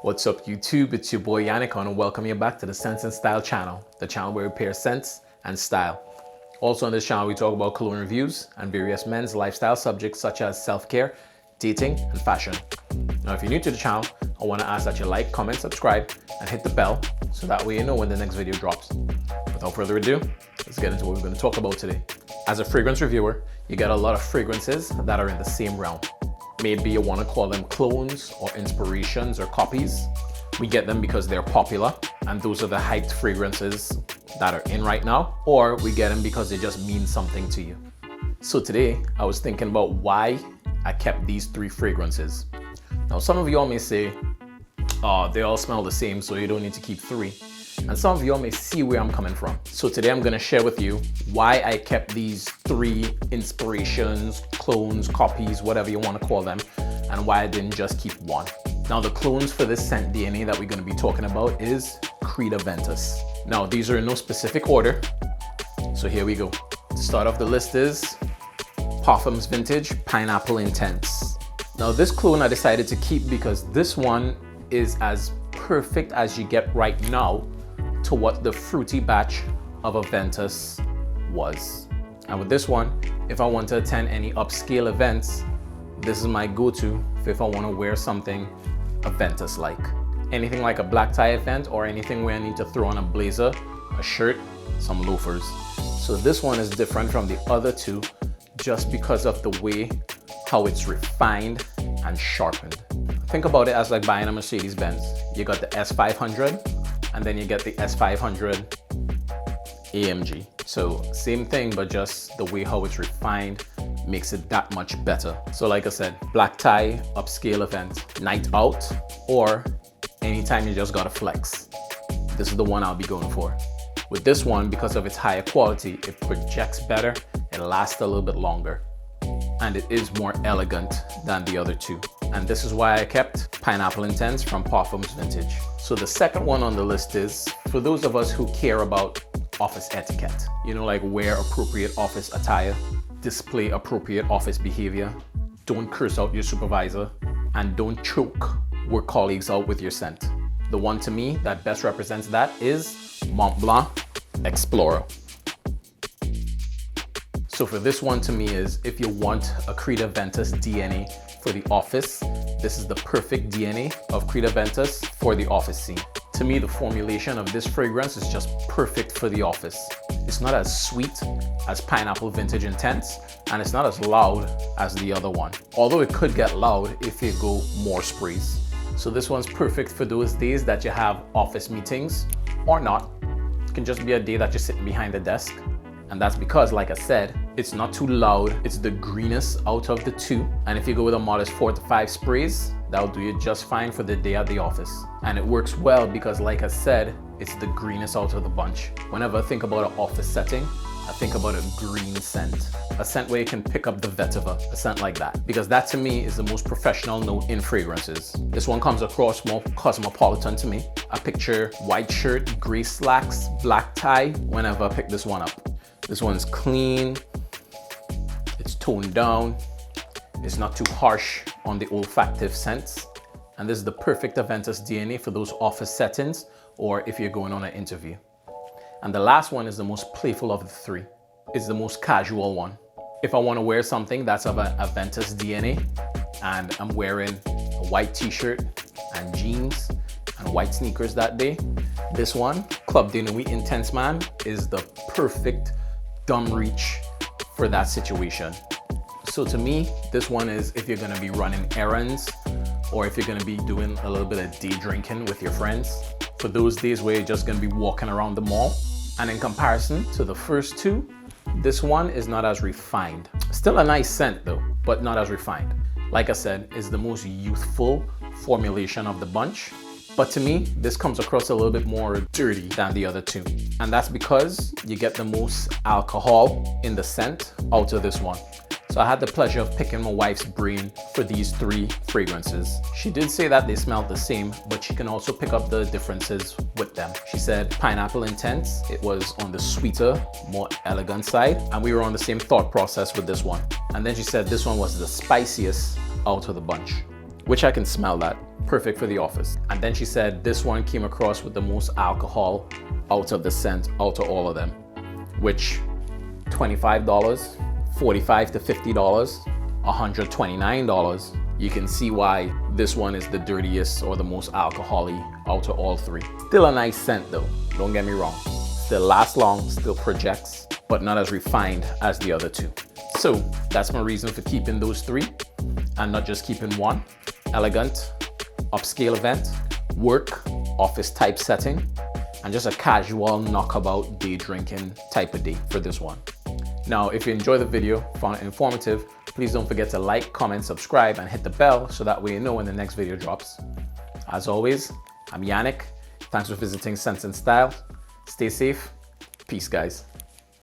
What's up YouTube? It's your boy Yannick and welcome you back to the Sense and Style channel, the channel where we pair sense and style. Also on this channel we talk about cologne reviews and various men's lifestyle subjects such as self-care, dating and fashion. Now if you're new to the channel, I want to ask that you like, comment, subscribe and hit the bell so that way you know when the next video drops. Without further ado, let's get into what we're going to talk about today. As a fragrance reviewer, you get a lot of fragrances that are in the same realm. Maybe you want to call them clones or inspirations or copies. We get them because they're popular and those are the hyped fragrances that are in right now, or we get them because they just mean something to you. So today I was thinking about why I kept these three fragrances. Now some of y'all may say, oh, they all smell the same so you don't need to keep three. And some of y'all may see where I'm coming from. So today I'm gonna share with you why I kept these three inspirations, clones, copies, whatever you wanna call them, and why I didn't just keep one. Now the clones for this scent DNA that we're gonna be talking about is Aventus. Now these are in no specific order, so here we go. To start off the list is Parfums Vintage Pineapple Intense. Now this clone I decided to keep because this one is as perfect as you get right now to what the fruity batch of Aventus was. And with this one, if I want to attend any upscale events, this is my go-to if I want to wear something Aventus like. Anything like a black tie event or anything where I need to throw on a blazer, a shirt, some loafers. So this one is different from the other two just because of the way how it's refined and sharpened. Think about it as like buying a Mercedes-Benz. You got the S500 and then you get the S500 AMG. So same thing, but just the way how it's refined makes it that much better. So like I said, black tie, upscale event, night out, or anytime you just gotta flex. This is the one I'll be going for. With this one, because of its higher quality, it projects better, it lasts a little bit longer, and it is more elegant than the other two. And this is why I kept Pineapple Intense from Parfums Vintage. So the second one on the list is for those of us who care about office etiquette. You know, like wear appropriate office attire, display appropriate office behavior, don't curse out your supervisor, and don't choke work colleagues out with your scent. The one to me that best represents that is Mont Blanc Explorer. So for this one to me is if you want a Aventus DNA for the office, this is the perfect DNA of Aventus for the office scene. To me, the formulation of this fragrance is just perfect for the office. It's not as sweet as Pineapple Vintage Intense, and it's not as loud as the other one. Although it could get loud if you go more sprays. So this one's perfect for those days that you have office meetings or not. It can just be a day that you're sitting behind the desk. And that's because, like I said, it's not too loud. It's the greenest out of the two. And if you go with a modest 4 to 5 sprays, that'll do you just fine for the day at the office. And it works well because, like I said, it's the greenest out of the bunch. Whenever I think about an office setting, I think about a green scent. A scent where you can pick up the vetiver, a scent like that. Because that to me is the most professional note in fragrances. This one comes across more cosmopolitan to me. I picture white shirt, gray slacks, black tie whenever I pick this one up. This one's clean, it's toned down, it's not too harsh on the olfactive scents. And this is the perfect Aventus DNA for those office settings or if you're going on an interview. And the last one is the most playful of the three. It's the most casual one. If I want to wear something that's of an Aventus DNA and I'm wearing a white t-shirt and jeans and white sneakers that day, this one, Club de Nuit Intense Man, is the perfect dumb reach for that situation. So to me, this one is if you're gonna be running errands or if you're gonna be doing a little bit of day drinking with your friends, for those days where you're just gonna be walking around the mall. And in comparison to the first two, this one is not as refined. Still a nice scent though, but not as refined. Like I said, it's the most youthful formulation of the bunch. But to me, this comes across a little bit more dirty than the other two. And that's because you get the most alcohol in the scent out of this one. So I had the pleasure of picking my wife's brain for these three fragrances. She did say that they smelled the same, but she can also pick up the differences with them. She said Pineapple Intense, it was on the sweeter, more elegant side, and we were on the same thought process with this one. And then she said this one was the spiciest out of the bunch. which I can smell that. Perfect for the office. And then she said this one came across with the most alcohol out of the scent, out of all of them, which $25, $45 to $50, $129. You can see why this one is the dirtiest or the most alcohol-y out of all three. Still a nice scent though, don't get me wrong. Still lasts long, still projects, but not as refined as the other two. So that's my reason for keeping those three and not just keeping one. Elegant, upscale event, work, office type setting, and just a casual knockabout day drinking type of day for this one. Now, if you enjoyed the video, found it informative, please don't forget to like, comment, subscribe, and hit the bell so that way you know when the next video drops. As always, I'm Yannick. Thanks for visiting Sense and Style. Stay safe. Peace, guys.